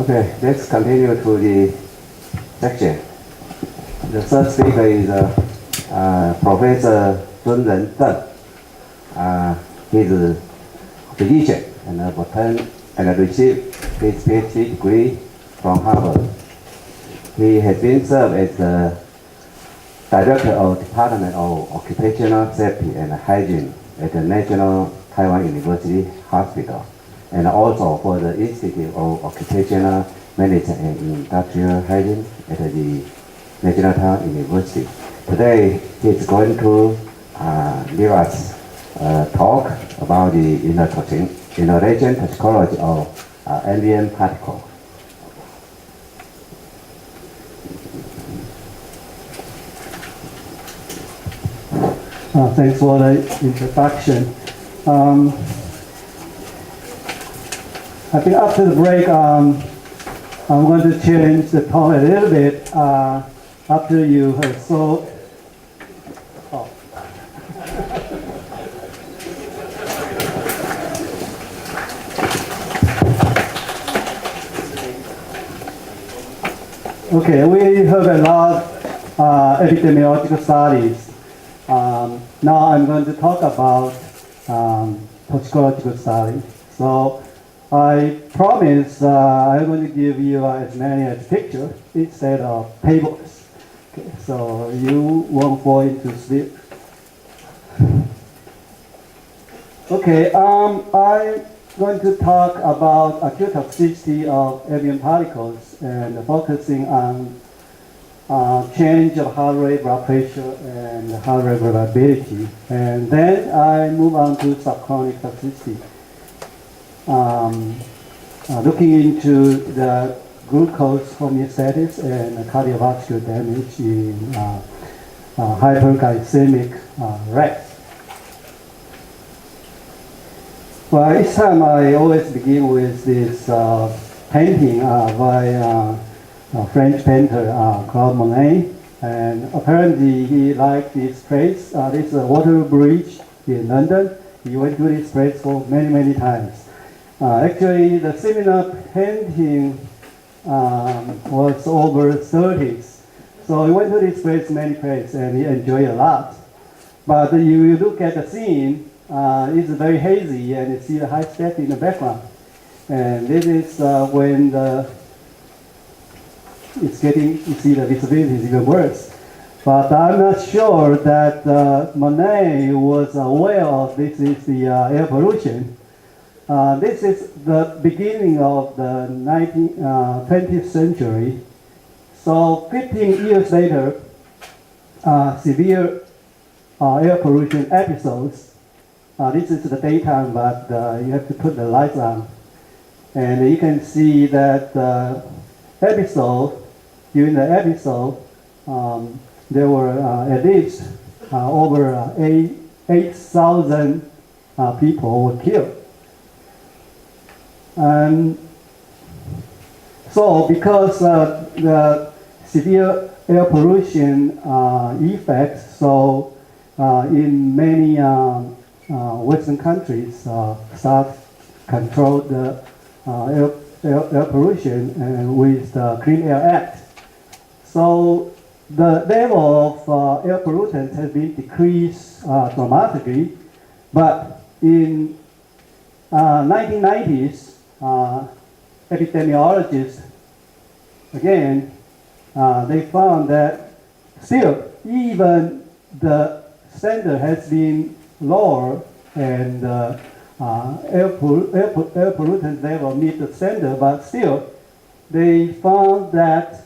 Okay, let's continue to the section. The first speaker is Professor Tsun-Jen Cheng. He's a physician and obtained and received his PhD degree from Harvard. He has been served as the Director of Department of Occupational Safety and Hygiene at the National Taiwan University Hospital, and also for the Institute of Occupational Medicine and Industrial Hygiene at the National Taiwan University. Today, he's going to give us a talk about the inhalation toxicology of ambient particles. Thanks for the introduction. I think after the break, I'm going to change the tone a little bit after you have saw. Oh. Okay, we heard a lot epidemiological studies. Now I'm going to talk about toxicological study. So I promise I'm going to give you as many as pictures instead of tables. Okay, so you won't fall into sleep. Okay, I'm going to talk about acute toxicity of ambient particles and focusing on change of heart rate, blood pressure, and heart rate variability. And then I move on to subchronic toxicity, looking into the glucose homeostasis and cardiovascular damage in hyperglycemic rats. Well, each time I always begin with this painting by a French painter, Claude Monet, and apparently he liked this place. This is a water bridge in London. He went to this place for many, many times. Actually, the similar painting was over 30s. So he went to this place many places and he enjoyed a lot. But you look at the scene, it's very hazy and you see the high step in the background. And this is when it's getting, you see the visibility is even worse. But I'm not sure that Monet was aware of this is the air pollution. This is the beginning of the 20th century. So 15 years later, severe air pollution episodes. This is the daytime, but you have to put the lights on. And you can see that during the episode, there were at least over 8,000 people were killed. And so because the severe air pollution effects, so in many Western countries start control the air pollution with the Clean Air Act. So the level of air pollutants has been decreased dramatically, but in 1990s, epidemiologists, again, they found that still, even the standard has been lower and air pollutant level meet the standard, but still, they found that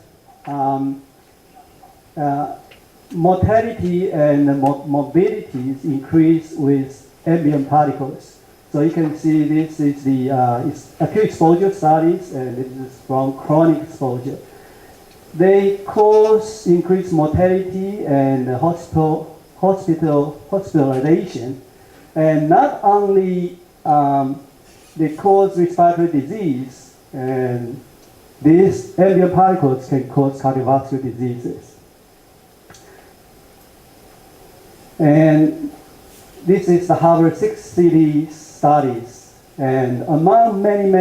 mortality and morbidities increase with ambient particles. So you can see this is the acute exposure studies, and this is from chronic exposure. They cause increased mortality and hospitalization, and not only they cause respiratory disease, and these ambient particles can cause cardiovascular diseases. And this is the Harvard 6 cities studies, and among many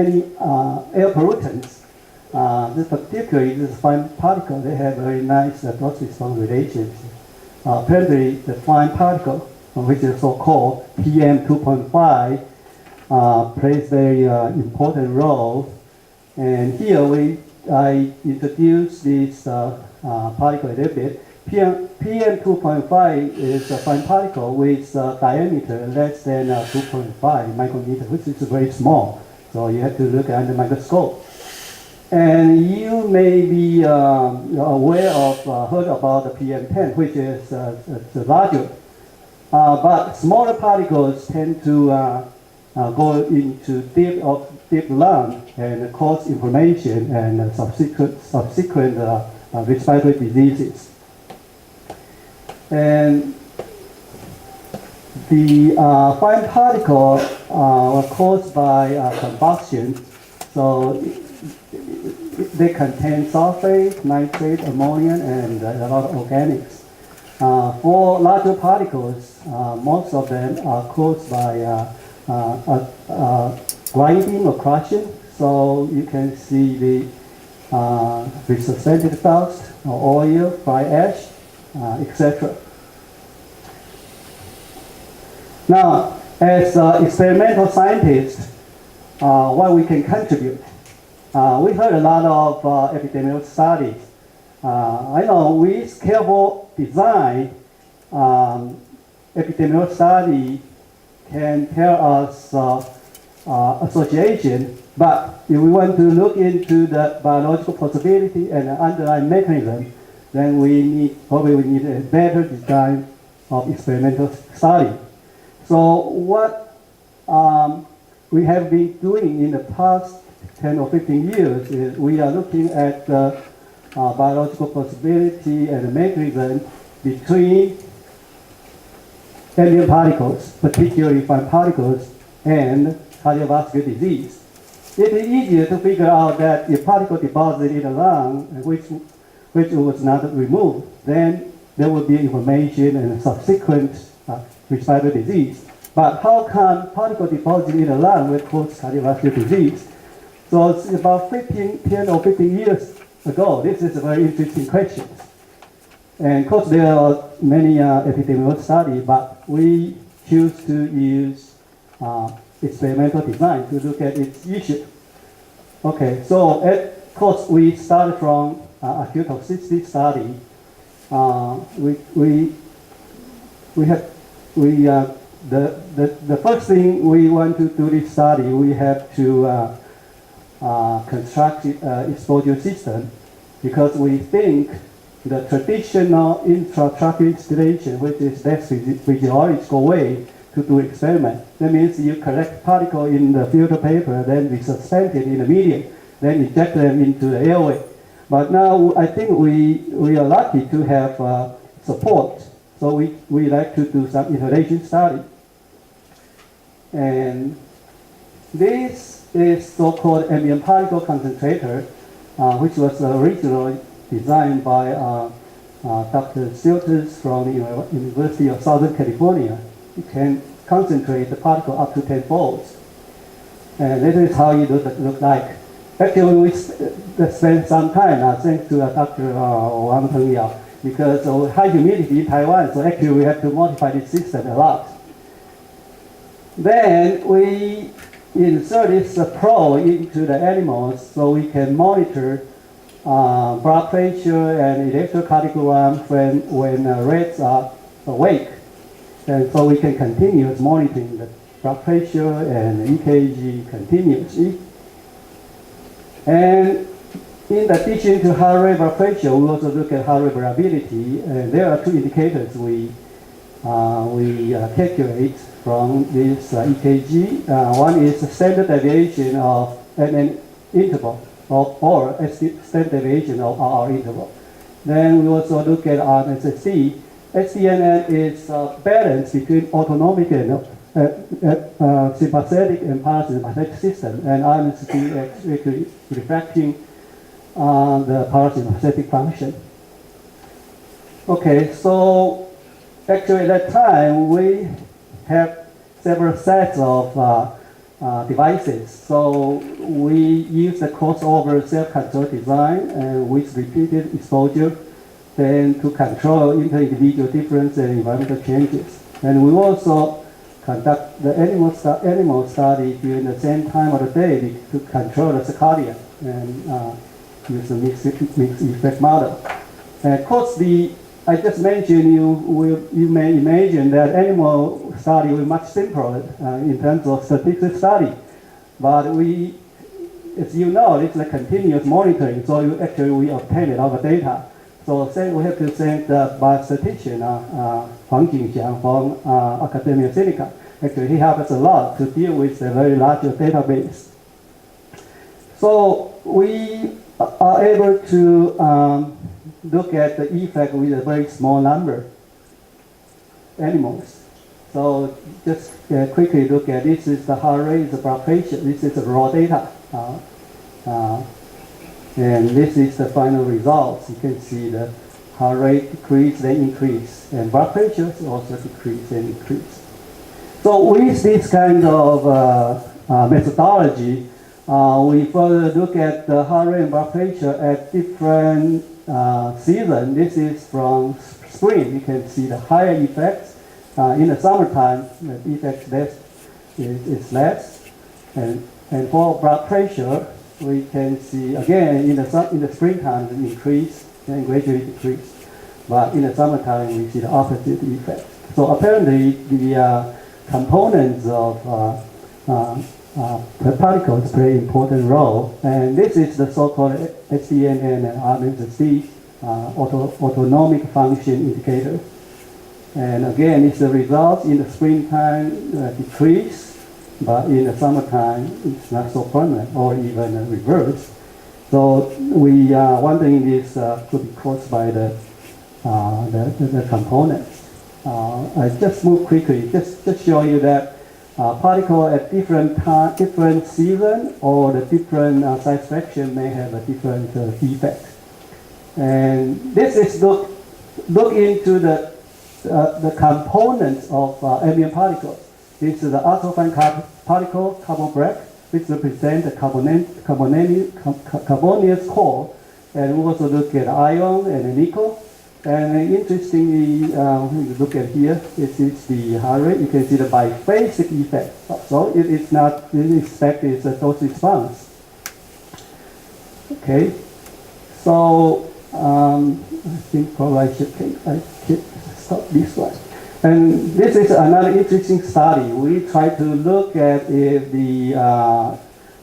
air pollutants, This particularly this fine particle, they have very nice dose response relations. Apparently, the fine particle, which is so-called PM 2.5, plays very important role. And here I introduce this particle a little bit. PM 2.5 is a fine particle with diameter less than 2.5 micrometer, which is very small. So you have to look at the microscope. And you may be aware of, heard about the PM10, which is the larger. But smaller particles tend to go into deep lung and cause inflammation and subsequent respiratory diseases. And the fine particles were caused by combustion. So they contain sulfate, nitrate, ammonia, and a lot of organics. For larger particles, most of them are caused by grinding or crushing. So you can see the suspended dust, or oil, fly ash, etc. Now, as experimental scientists, what we can contribute. We heard a lot of epidemiological studies. I know with careful design, epidemiological study can tell us association, but if we want to look into the biological possibility and the underlying mechanism, then we probably need a better design of experimental study. So what we have been doing in the past 10 or 15 years is we are looking at the biological possibility and the mechanism between ambient particles, particularly fine particles, and cardiovascular disease. It is easier to figure out that if particle deposit in the lung, which was not removed, then there will be inflammation and subsequent respiratory disease. But how can particle deposit in the lung will cause cardiovascular disease? So it's about 10 or 15 years ago. This is a very interesting question. And of course, there are many epidemiological studies, but we choose to use experimental design to look at its issue. Okay, so of course, we started from acute toxicity study. The first thing we want to do this study, we have to construct exposure system, because we think the traditional intratracheal installation, which is best physiological way to do experiment. That means you collect particle in the filter paper, then we suspend it in the medium, then inject them into the airway. But now I think we are lucky to have support, so we like to do some inhalation study. And this is so-called ambient particle concentrator, which was originally designed by Dr. Silters from the University of Southern California. It can concentrate the particle up to 10 folds. And this is how it look like. Actually, we spent some time, thanks to Dr. Wang Pengyao, because of high humidity in Taiwan, so actually we have to modify this system a lot. Then we insert this probe into the animals so we can monitor blood pressure and electrocardiogram when rats are awake. And so we can continue monitoring the blood pressure and EKG continuously. And in addition to heart rate, blood pressure, we also look at heart rate variability. And there are two indicators we calculate from this EKG. One is the standard deviation of an interval, or standard deviation of our interval. Then we also look at RNSSD. SDNN is balance between autonomic and sympathetic and parasympathetic system, and RNSSD is actually reflecting the parasympathetic function. Okay, so actually at that time we have several sets of devices. So we use the crossover self-control design and with repeated exposure, then to control inter-individual difference and environmental changes. And we also conduct the animal study during the same time of the day to control the circadian and use a mixed effect model. And of course, I just mentioned you may imagine that animal study will be much simpler in terms of statistical study. But we, as you know, it's a continuous monitoring, so we obtain a lot of data. So we have to thank the biostatistician, Huang Jingxiang from Academia Sinica. Actually, he helped us a lot to deal with a very large database. So we are able to look at the effect with a very small number animals. So just quickly look at this is the heart rate, the blood pressure. This is the raw data. And this is the final results. You can see the heart rate decrease, then increase. And blood pressure also decrease and increase. So with this kind of methodology, we further look at the heart rate and blood pressure at different season. This is from spring. You can see the higher effects. In the summertime, the effect is less. And for blood pressure, we can see again in the springtime it increase and gradually decrease. But in the summertime, we see the opposite effect. So apparently, the components of the particles play an important role. And this is the so-called SDNN and RMSD autonomic function indicator. And again, it's the result in the springtime decrease, but in the summertime, it's not so permanent or even reverse. So we are wondering this could be caused by the components. I just move quickly, just show you that particle at different time, different season, or the different size fraction may have a different effect. And this is look into the components of ambient particles. This is the ultrafine particle, carbon black, which represent the carbonious core. And we also look at iron and nickel. And interestingly, when you look at here, this is the heart rate. You can see the biphasic effect. So it is not, this effect is a dose response. Okay, so I think probably I should stop this one. And this is another interesting study. We try to look at if the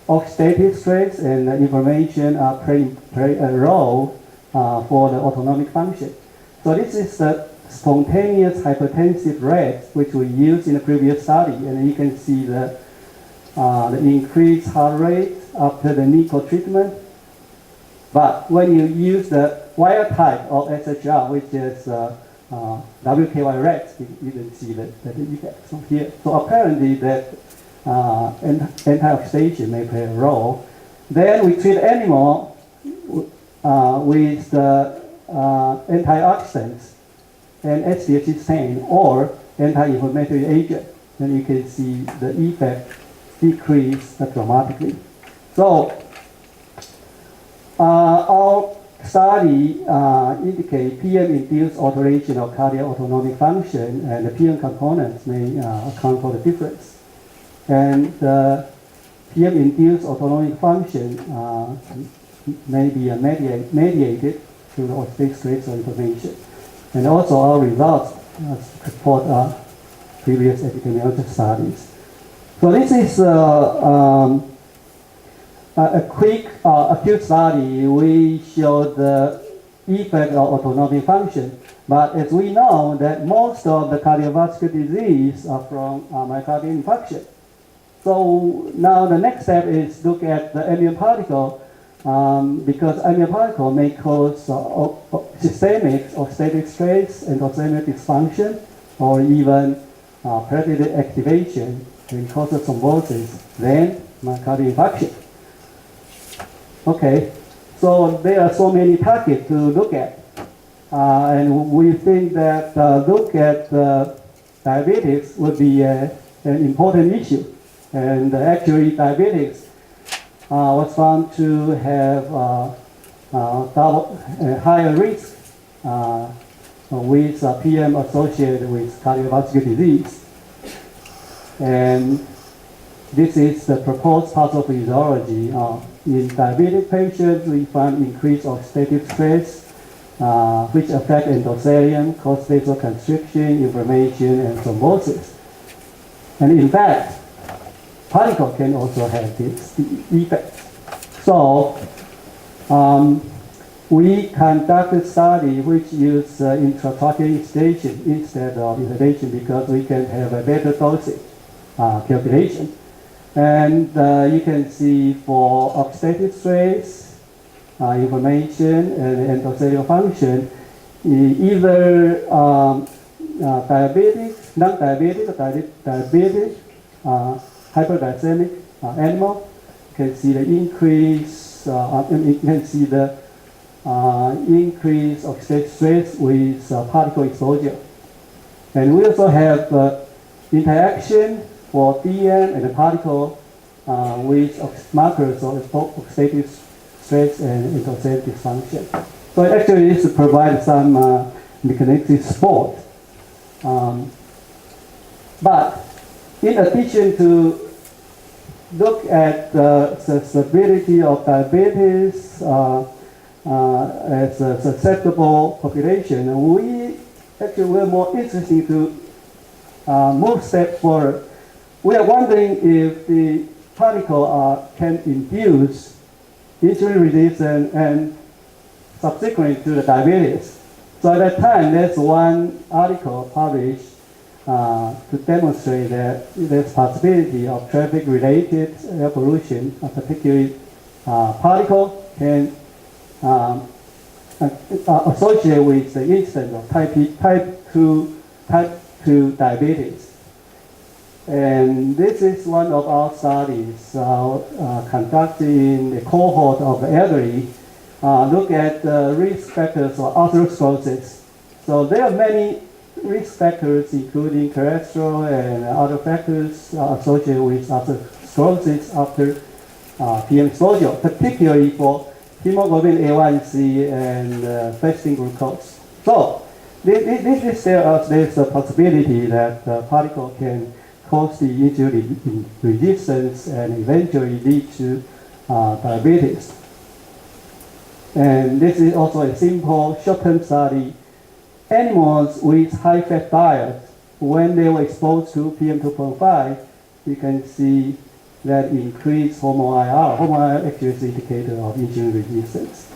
oxidative stress and inflammation play a role for the autonomic function. So this is the spontaneous hypertensive rate, which we used in the previous study. And you can see the increased heart rate after the nickel treatment. But when you use the wild type of SHR, which is WKY rate, you can see the effect from here. So apparently that anti-oxidation may play a role. Then we treat animal with the antioxidants and HDH16 or anti-inflammatory agent. Then you can see the effect decrease dramatically. So our study indicate PM-induced alteration of cardiac autonomic function, and the PM components may account for the difference. And the PM-induced autonomic function may be mediated through the oxidative stress or inflammation. And also our results support our previous epidemiological studies. So this is a quick acute study. We showed the effect of autonomic function. But as we know that most of the cardiovascular disease are from myocardial infarction. So now the next step is look at the ambient particle, because ambient particle may cause systemic oxidative stress and oxidative dysfunction, or even platelet activation and causes thrombosis, then myocardial infarction. Okay, so there are so many targets to look at, and we think that look at diabetes would be an important issue. And actually, diabetics was found to have higher risk with PM associated with cardiovascular disease. And this is the proposed pathophysiology. In diabetic patients, we find increased oxidative stress, which affect endothelium, cause vasoconstriction, inflammation, and thrombosis. And in fact, particle can also have this effect. So we conducted a study which used intratracheal excitation instead of inhalation because we can have a better dosage calculation. And you can see for oxidative stress, inflammation, and endothelial function, either diabetic, non-diabetic, or diabetic, hyperglycemic animal, you can see the increase, you can see the increase oxidative stress with particle exposure. And we also have interaction for DM and the particle with markers of oxidative stress and endothelial dysfunction. So actually this provides some mechanistic support. But in addition to look at the susceptibility of diabetes as a susceptible population, we actually were more interested to move step forward. We are wondering if the particle can induce insulin resistance and subsequent to the diabetes. So at that time, there's one article published to demonstrate that there's possibility of traffic-related air pollution, particularly particle, can associate with the incidence of type 2 diabetes. And this is one of our studies conducted in the cohort of elderly, look at the risk factors for atherosclerosis. So there are many risk factors, including cholesterol and other factors associated with atherosclerosis after PM exposure, particularly for hemoglobin A1C and fasting glucose. So this tells us there's a possibility that the particle can cause the insulin resistance and eventually lead to diabetes. And this is also a simple short-term study. Animals with high-fat diet, when they were exposed to PM2.5, you can see that increased hormone IR. Hormone IR actually is an indicator of insulin resistance.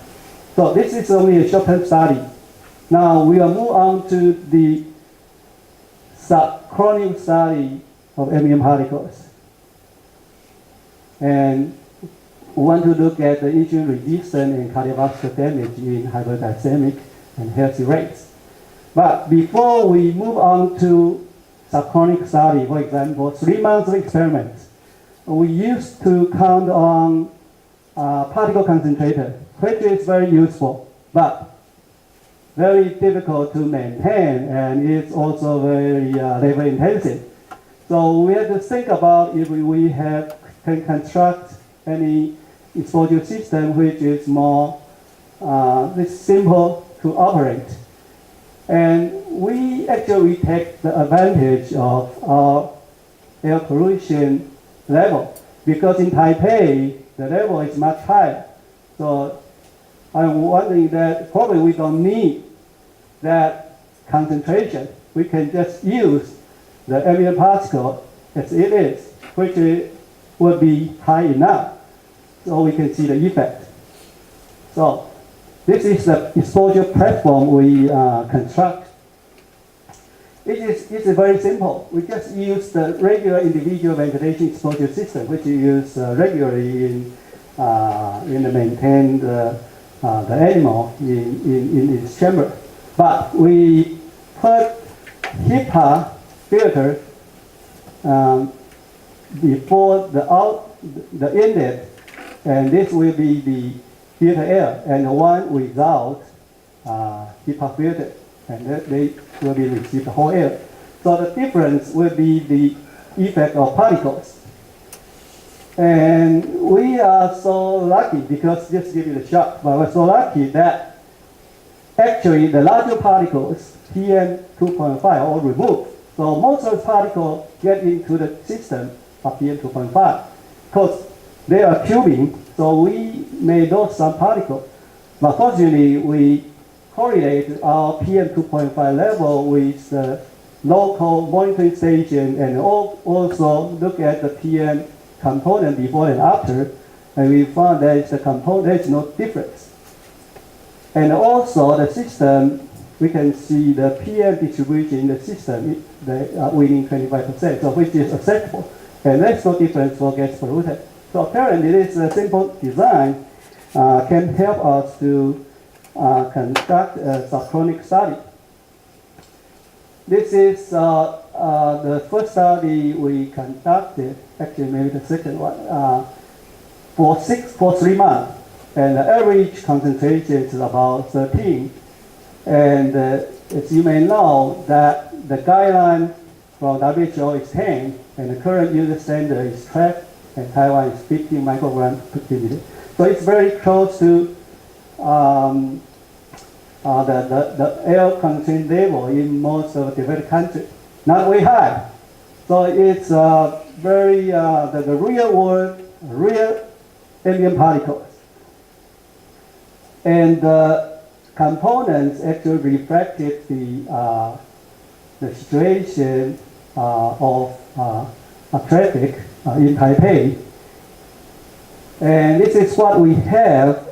So this is only a short-term study. Now we will move on to the subchronic study of ambient particles. And we want to look at the insulin resistance and cardiovascular damage in hyperglycemic and healthy rates. But before we move on to subchronic study, for example, 3 months of experiments, we used to count on particle concentrator, which is very useful, but very difficult to maintain, and it's also very labor intensive. So we have to think about if we can construct any exposure system which is more simple to operate. And we actually take the advantage of our air pollution level, because in Taipei, the level is much higher. So I'm wondering that probably we don't need that concentration. We can just use the ambient particle as it is, which will be high enough so we can see the effect. So this is the exposure platform we construct. It is very simple. We just use the regular individual ventilation exposure system, which you use regularly in the maintained the animal in its chamber. But we put HEPA filter before the inlet, and this will be the filter air, and the one without HEPA filter, and they will be receive the whole air. So the difference will be the effect of particles. And we are so lucky because just give you the shock, but we're so lucky that actually the larger particles, PM 2.5, are all removed. So most of the particles get into the system of PM 2.5 because they are cubing, so we may lose some particles. But fortunately, we correlate our PM 2.5 level with the local monitoring station and also look at the PM component before and after, and we found that there's no difference. And also the system, we can see the PM distribution in the system, they are within 25%, so which is acceptable. And there's no difference for gas pollutant. So apparently this simple design can help us to conduct a subchronic study. This is the first study we conducted, actually maybe the second one, for 3 months. And the average concentration is about 13. And as you may know, that the guideline from WHO is 10, and the current user standard is 12, and Taiwan is 15 micrograms per kg. So it's very close to the air concentration level in most of the developed countries. Not very high. So it's very, the real world, real ambient particles. And the components actually reflected the situation of traffic in Taipei. And this is what we have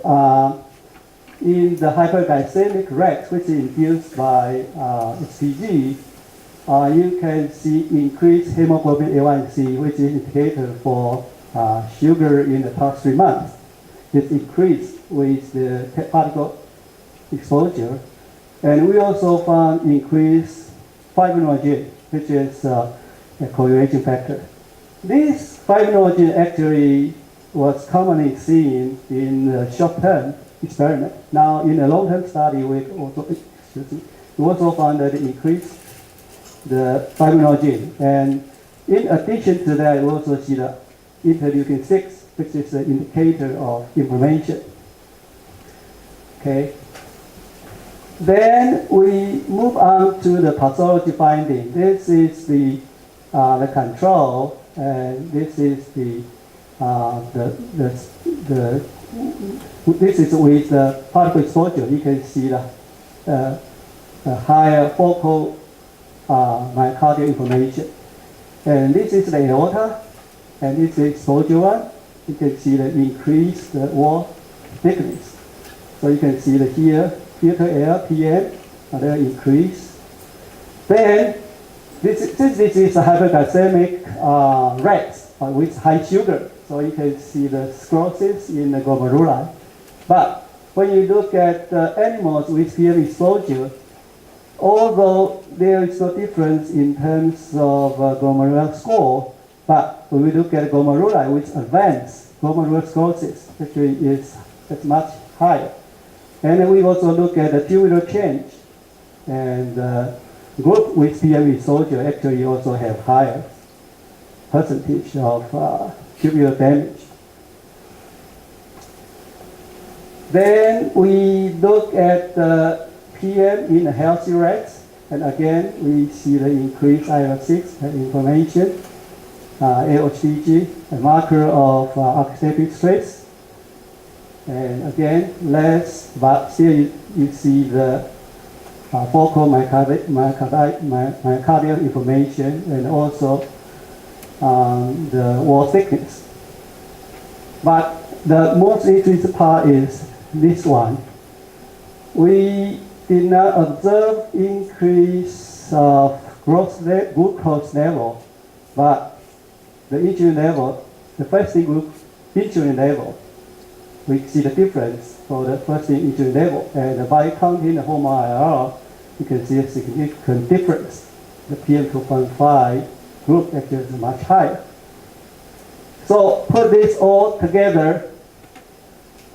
in the hyperglycemic rate, which is induced by HCG. You can see increased hemoglobin A1C, which is indicator for sugar in the past 3 months. It increased with the particle exposure. And we also found increased fibrinogen, which is a coagulation factor. This fibrinogen actually was commonly seen in the short-term experiment. Now, in a long-term study, we also found that it increased the fibrinogen. And in addition to that, we also see the interleukin 6, which is an indicator of inflammation. Okay. Then we move on to the pathology finding. This is the control, and this is this is with the particle exposure. You can see the higher focal myocardial inflammation. And this is the aorta, and this is the exposure one. You can see the increased wall thickness. So you can see that here, filter air, PM, they increase. Then, this is a hyperglycemic rat with high sugar. So you can see the sclerosis in the glomeruli. But when you look at the animals with PM exposure, although there is no difference in terms of glomerular score, but when we look at glomeruli with advanced glomerular sclerosis, actually is much higher. And we also look at the tubular change, and group with PM exposure actually also have higher percentage of tubular damage. Then we look at the PM in healthy rats, and again we see the increased IL-6 inflammation, AOCG, a marker of oxidative stress. And again, less, but still you see the focal myocardial inflammation, and also the wall thickness. But the most interesting part is this one. We did not observe increase of glucose level, but the insulin level, the fasting group insulin level, we see the difference for the fasting insulin level. And by counting the home IR, you can see a significant difference. The PM 2.5 group actually is much higher. So put this all together,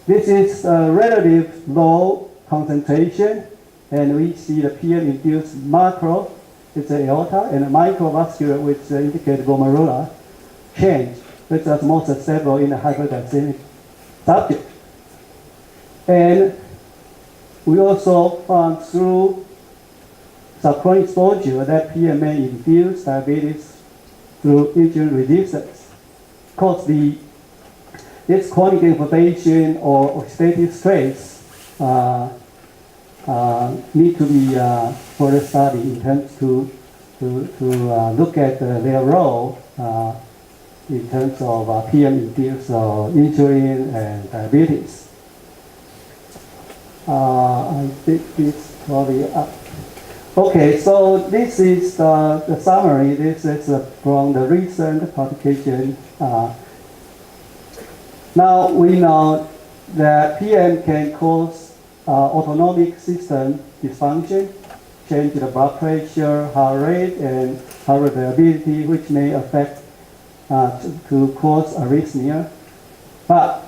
this is a relative low concentration, and we see the PM-induced macro, it's the aorta, and the microvascular, which indicates glomerular change. which is more susceptible in the hyperglycemic subject. And we also found through subchronic exposure that PM may induce diabetes through insulin resistance. Of course, this chronic inflammation or oxidative stress need to be further studied in terms to look at their role in terms of PM-induced insulin and diabetes. I think this probably up. Okay, so this is the summary. This is from the recent publication. Now we know that PM can cause autonomic system dysfunction, change the blood pressure, heart rate, and heart rate variability, which may affect to cause arrhythmia. But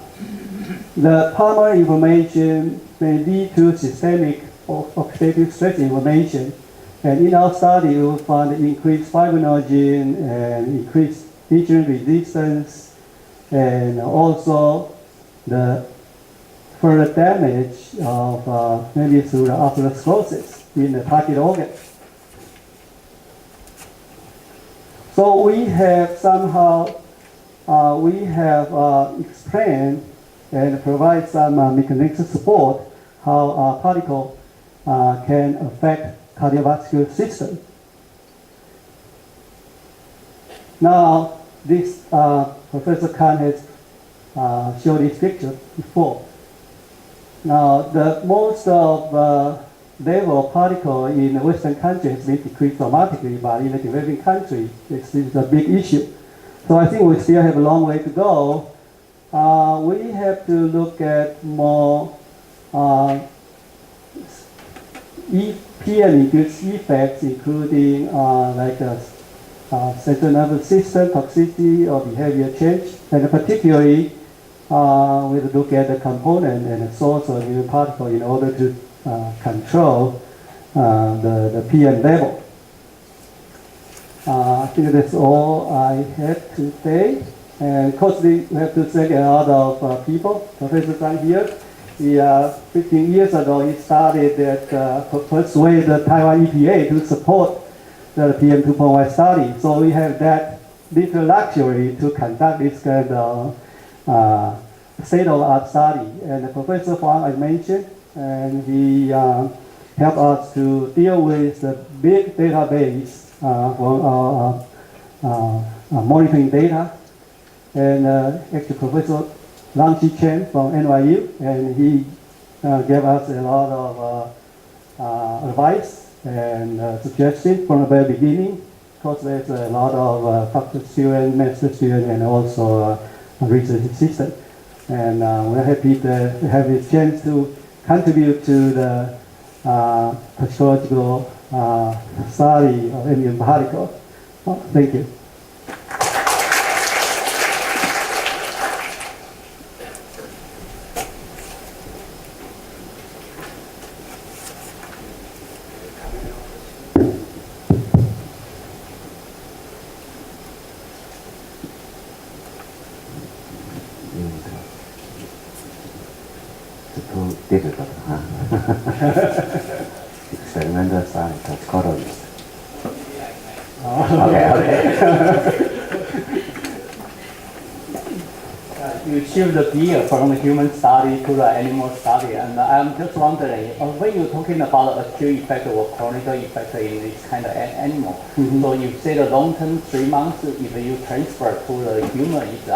the pulmonary inflammation may lead to systemic oxidative stress inflammation. And in our study, we found increased fibrinogen and increased insulin resistance, and also the further damage of maybe through the atherosclerosis in the target organ. So we have somehow explained and provide some mechanistic support how particle can affect cardiovascular system. Now, this Professor Khan has showed this picture before. Now, the most of level of particle in the Western countries has been decreased dramatically, but in the developing country, this is a big issue. So I think we still have a long way to go. We have to look at more PM-induced effects, including like central nervous system toxicity or behavior change, and particularly we look at the component and the source of new particle in order to control the PM level. I think that's all I had to say. And of course, we have to thank a lot of people. Professor Zhang here, 15 years ago, he started that persuade the Taiwan EPA to support the PM 2.1 study. So we have that little luxury to conduct this kind of state-of-the-art study. And Professor Huang, I mentioned, and he helped us to deal with the big database for our monitoring data. And actually Professor Chen from NYU, and he gave us a lot of advice and suggestions from the very beginning. Of course, there's a lot of faculty students, master students, and also research assistants. And we're happy to have a chance to contribute to the toxicological study of ambient particles. Thank you. Too difficult, huh? Experimental science, toxicologist. Okay. You shift the gear from the human study to the animal study, and I'm just wondering, when you're talking about acute effect or chronic effect in this kind of animal, so you say the long-term 3 months, if you transfer to the human, is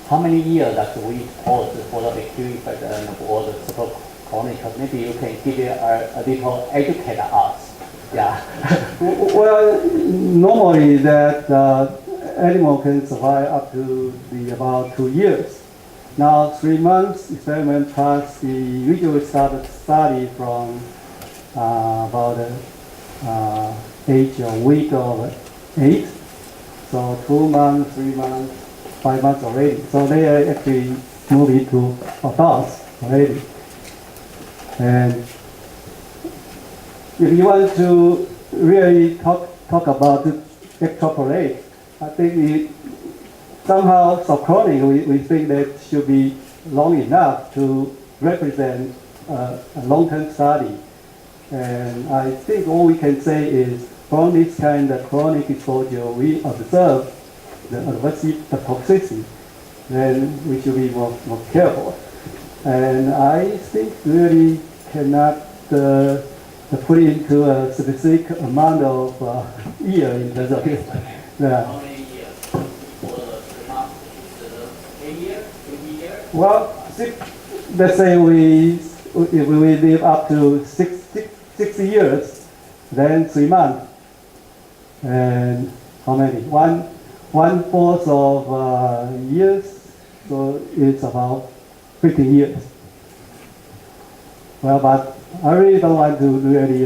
how many years that we pause for the acute effect and for the super chronic? Maybe you can give it a little educate us. Yeah. Well, normally that animal can survive up to about 2 years. Now 3 months experiment plus the usually start study from about age or week of 8. So 2 months, 3 months, 5 months already. So they are actually moving to adults already. And if you want to really talk about extrapolate, I think somehow subchronic, we think that should be long enough to represent a long-term study. And I think all we can say is from this kind of chronic exposure, we observe the toxicity, then we should be more careful. And I think really cannot put into a specific amount of year in terms of it. Yeah. How many years? For the 3 months, is it 8 years, 20 years? Well, let's say we live up to 60 years, then 3 months, and how many? One fourth of years, so it's about 15 years. Well, but I really don't want to really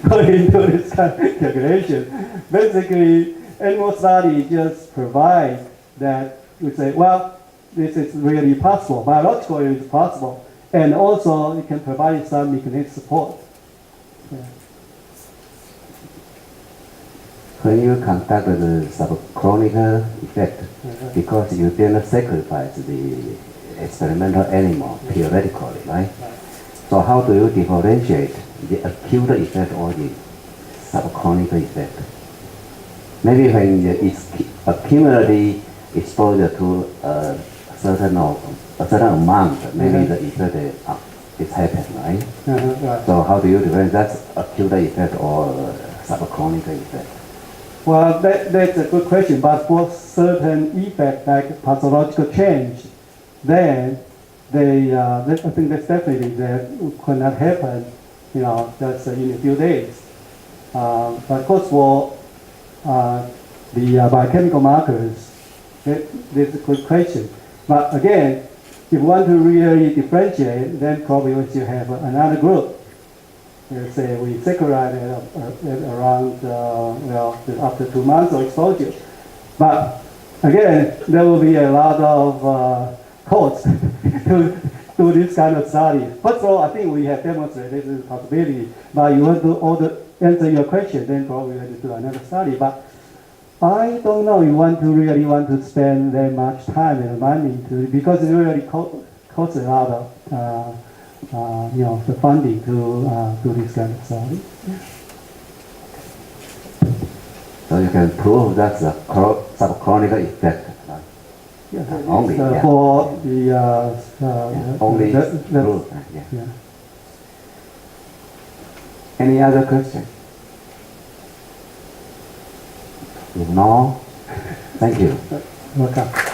go into this kind of calculation. Basically, animal study just provide that we say, well, this is really possible. Biologically, it's possible. And also, it can provide some mechanistic support. Yeah. When you conduct the subchronic effect, because you didn't sacrifice the experimental animal theoretically, right? So how do you differentiate the acute effect or the subchronic effect? Maybe when it's accumulatively exposure to a certain amount, maybe the effect is happened, right? Right. So how do you differentiate that's acute effect or subchronic effect? Well, that's a good question. But for certain effect like pathological change, then I think that's definitely that could not happen, just in a few days. But of course, for the biochemical markers, that's a good question. But again, if you want to really differentiate, then probably we should have another group. Let's say we saccharide at around, after 2 months of exposure. But again, there will be a lot of costs to do this kind of study. First of all, I think we have demonstrated this is a possibility. But you want to answer your question, then probably we have to do another study. But I don't know you really want to spend that much time and money because it really costs a lot of the funding to do this kind of study. So you can prove that's a subchronic effect. Yeah, Only, yeah. For the Only proof. yeah. Any other question? If no, thank you. Welcome.